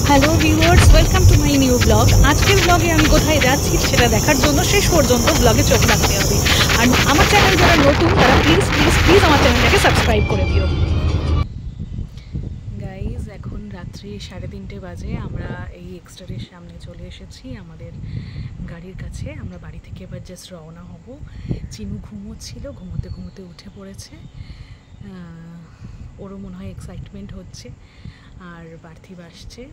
Hello viewers, welcome to my new blog. আজকের ব্লগে আমি কোথায় যাচ্ছি সেটা দেখার জন্য শেষ পর্যন্ত ব্লগে চোখ রাখতে হবে। আর আমার চ্যানেল যারা নতুন তারা প্লিজ প্লিজ প্লিজ আমার চ্যানেলটাকে সাবস্ক্রাইব করে দিও। গাইজ, এখন রাত্রি 3:30 বাজে। আমরা এই এক্সটারের সামনে চলে এসেছি আমাদের গাড়ির কাছে। আমরা বাড়ি থেকে এবার জাস্ট রওনা হব। চিনু ঘুমোচ্ছিল, ঘুমোতে ঘুমোতে উঠে পড়েছে। ওরও মনে হয় এক্সাইটমেন্ট হচ্ছে। আর পার্থিব আসছে।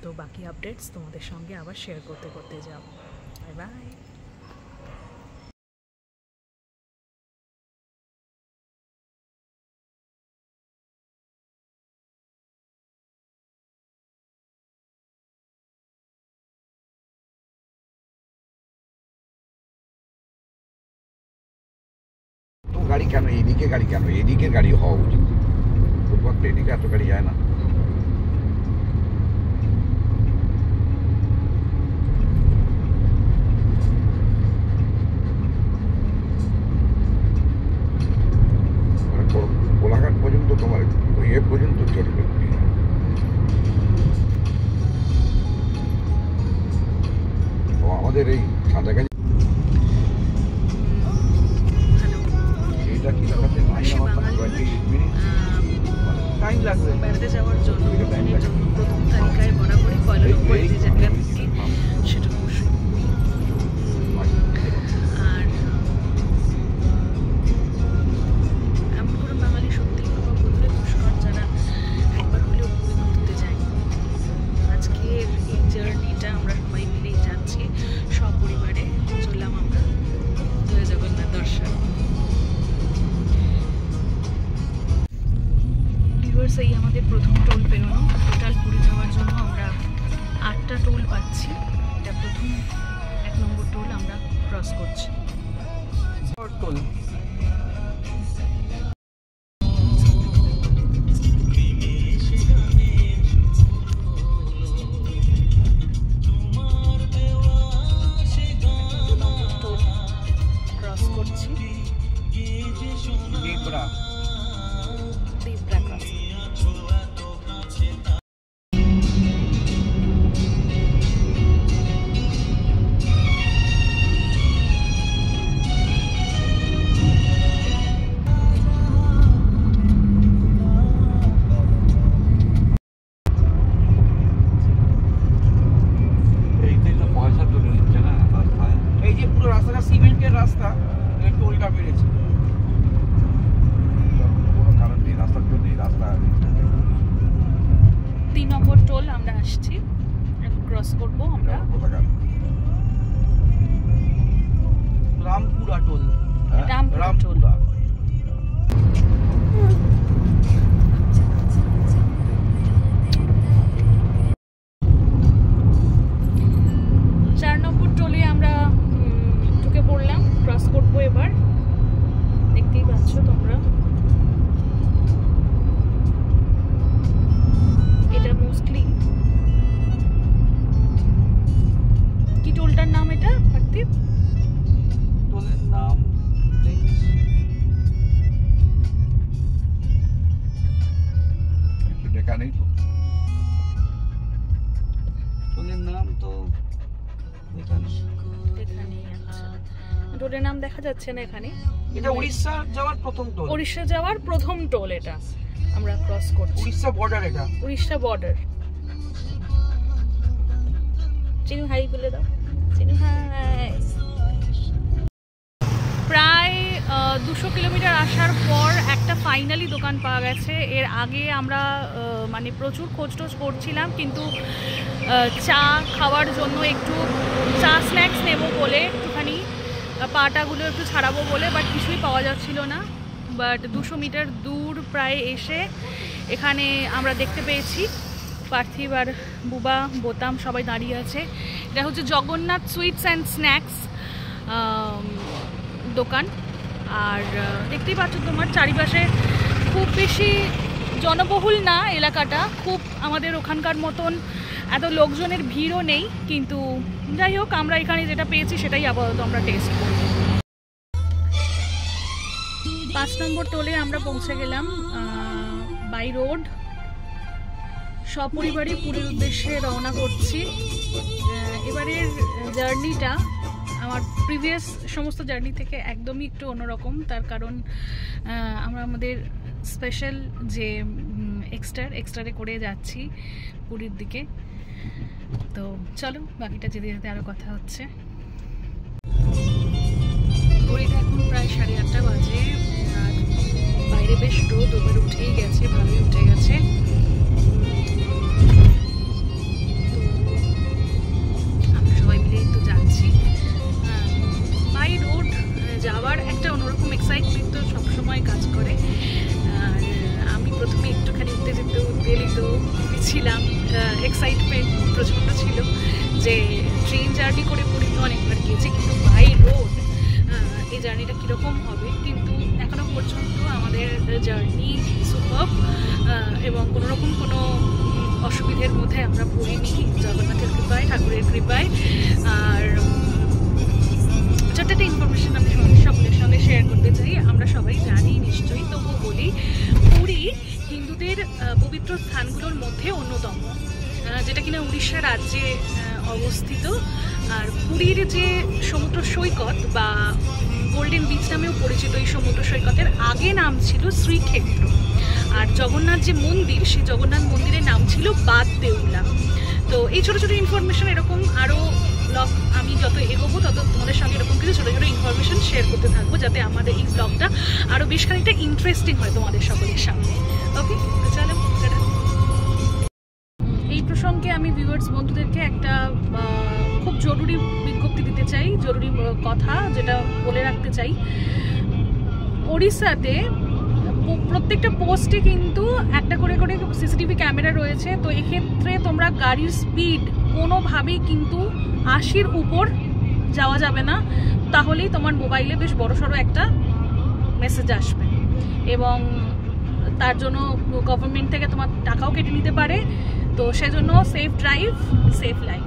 তো বাকি আপডেটস তোমাদের সঙ্গে আবার শেয়ার করতে করতে যাও। Bye bye. গাড়ি কেন এদিকে, গাড়ি কেন এদিকে, গাড়ি হওয়া উচিত। ফুটপাথ এদিকে এত গাড়ি যায় না। কোলাঘাট পর্যন্ত তোমার এ পর্যন্ত চলবে। আমাদের এই সাঁতারগাছি টাইম লাগবে বেড়াতে যাওয়ার জন্য। প্রথম তালিকায় বরাবরই পয়লা নম্বরে যে জায়গা থাকে সেটা অবশ্যই। আর এমন করে বাঙালি সত্যি কথা বলতে পুষ্কর যারা একবার হলেও পুরী ঘুরতে যায়। আজকের এই জার্নিটা আমরা সবাই মিলেই যাচ্ছি, সপরিবারে চললাম আমরা জয় জগন্নাথ দর্শন। এই আমাদের প্রথম টোল পেরোনো। টোটাল পুরী যাওয়ার জন্য আমরা 8টা টোল পাচ্ছি। এটা প্রথম 1 নম্বর টোল আমরা ক্রস করছি। টোল ক্রস করছি। দেবরা ক্রস। সিমেন্টের রাস্তা, টোলটা বেড়েছে। কোনো কারণ নেই, রাস্তার জন্য রাস্তা। 3 নম্বর টোল আমরা আসছি, ক্রস করব আমরা। রামপুরা টোল। রামপুরা টোল। 4 নম্বর টোলে আমরা ঢুকে পড়লাম, ক্রস করবো এবার। দেখতেই পাচ্ছ তোমরা, এটা মোস্টলি কি টোলটার নাম? এটা পার্থিব টোলের নাম দেখা নেই তো। টোলের নাম তো এখানে টোলের নাম দেখা যাচ্ছে না এখানে। এটা উড়িষ্যা যাওয়ার প্রথম টোল। উড়িষ্যা যাওয়ার প্রথম টোল এটা আমরা ক্রস করছি। উড়িষ্যা বর্ডার, এটা উড়িষ্যা বর্ডার। চিনু হাই বলে দাও। চিনু হাই। প্রায় 200 কিলোমিটার আসার পর একটা ফাইনালি দোকান পাওয়া গেছে। এর আগে আমরা মানে প্রচুর খোঁজ করছিলাম, কিন্তু চা খাওয়ার জন্য একটু চা স্ন্যাক্স নেবো বলে, একটুখানি পাটাগুলো একটু ছাড়াবো বলে, বাট কিছুই পাওয়া যাচ্ছিল না। বাট 200 মিটার দূর প্রায় এসে এখানে আমরা দেখতে পেয়েছি পার্থিব আর বুবা বোতাম সবাই দাঁড়িয়ে আছে। এটা হচ্ছে জগন্নাথ সুইটস অ্যান্ড স্ন্যাক্স দোকান। আর দেখতেই পাচ্ছ তোমার চারিপাশে খুব বেশি জনবহুল না এলাকাটা, খুব আমাদের ওখানকার মতন এত লোকজনের ভিড়ও নেই। কিন্তু যাই হোক, আমরা এখানে যেটা পেয়েছি সেটাই আপাতত আমরা টেস্ট করব। 5 নম্বর টোলে আমরা পৌঁছে গেলাম বাই রোড। সপরিবারে পুরীর উদ্দেশ্যে রওনা করছি। এবারের জার্নিটা আমার প্রিভিয়াস সমস্ত জার্নি থেকে একদমই একটু অন্যরকম, তার কারণ আমরা আমাদের স্পেশাল যে এক্সট্রারে করে যাচ্ছি পুরীর দিকে। তো চলো বাকিটা যেতে যেতে আরও কথা হচ্ছে। ঘড়িতে এখন প্রায় 8:30 বাজে আর বাইরে বেশ রোদ ওপরে উঠেই গেছে, ভালোই উঠে গেছে। আমরা সবাই মিলেই তো যাচ্ছি। বাই রোড যাওয়ার একটা অন্যরকম এক্সাইটমেন্ট তো সবসময় কাজ করে। আর আমি প্রথমে একটুখানি উত্তেজিত ছিলাম, এক্সাইটমেন্ট প্রচণ্ড ছিল যে ট্রেন জার্নি করে পুরী তো অনেকবার গিয়েছি, কিন্তু বাই রোড এই জার্নিটা কীরকম হবে। কিন্তু এখনও পর্যন্ত আমাদের জার্নি সুপারব এবং কোনোরকম কোনো অসুবিধের মধ্যে আমরা পড়িনি জগন্নাথের কৃপায়, ঠাকুরের কৃপায়। আর ছোট্ট একটা ইনফরমেশন আমি সকলের সঙ্গে শেয়ার করতে চাই। আমরা সবাই জানি নিশ্চয়ই, তবুও বলি, পুরী হিন্দুদের পবিত্র স্থানগুলোর মধ্যে অন্যতম, যেটা কিনা উড়িষ্যা রাজ্যে অবস্থিত। আর পুরীর যে সমুদ্র সৈকত বা গোল্ডেন বিচ নামেও পরিচিত এই সমুদ্র সৈকতের আগে নাম ছিল শ্রীক্ষেত্র। আর জগন্নাথ যে মন্দির, সেই জগন্নাথ মন্দিরের নাম ছিল বাদদেউলা। তো এই ছোটো ছোটো ইনফরমেশন এরকম আরও ব্লগ আমি যত এগোবো তত তোমাদের সঙ্গে এরকম কিছু ছোটো ছোটো ইনফরমেশন শেয়ার করতে থাকবো, যাতে আমাদের এই ব্লগটা আরও বেশ খানিকটা ইন্টারেস্টিং হয় তোমাদের সকলের সামনে। ওকে, তো চলো। এই প্রসঙ্গে আমি ভিউয়ার্স বন্ধুদেরকে একটা খুব জরুরি বিজ্ঞপ্তি দিতে চাই, জরুরি কথা যেটা বলে রাখতে চাই। ওড়িশাতে প্রত্যেকটা পোস্টে কিন্তু একটা করে সিসিটিভি ক্যামেরা রয়েছে। তো এক্ষেত্রে তোমরা গাড়ির স্পিড কোনোভাবেই কিন্তু 80-র উপর যাওয়া যাবে না, তাহলেই তোমার মোবাইলে বেশ বড়সড় একটা মেসেজ আসবে এবং তার জন্য গভর্নমেন্ট থেকে তোমার টাকাও কেটে নিতে পারে। তো সেজন্য সেফ ড্রাইভ, সেফ লাইফ।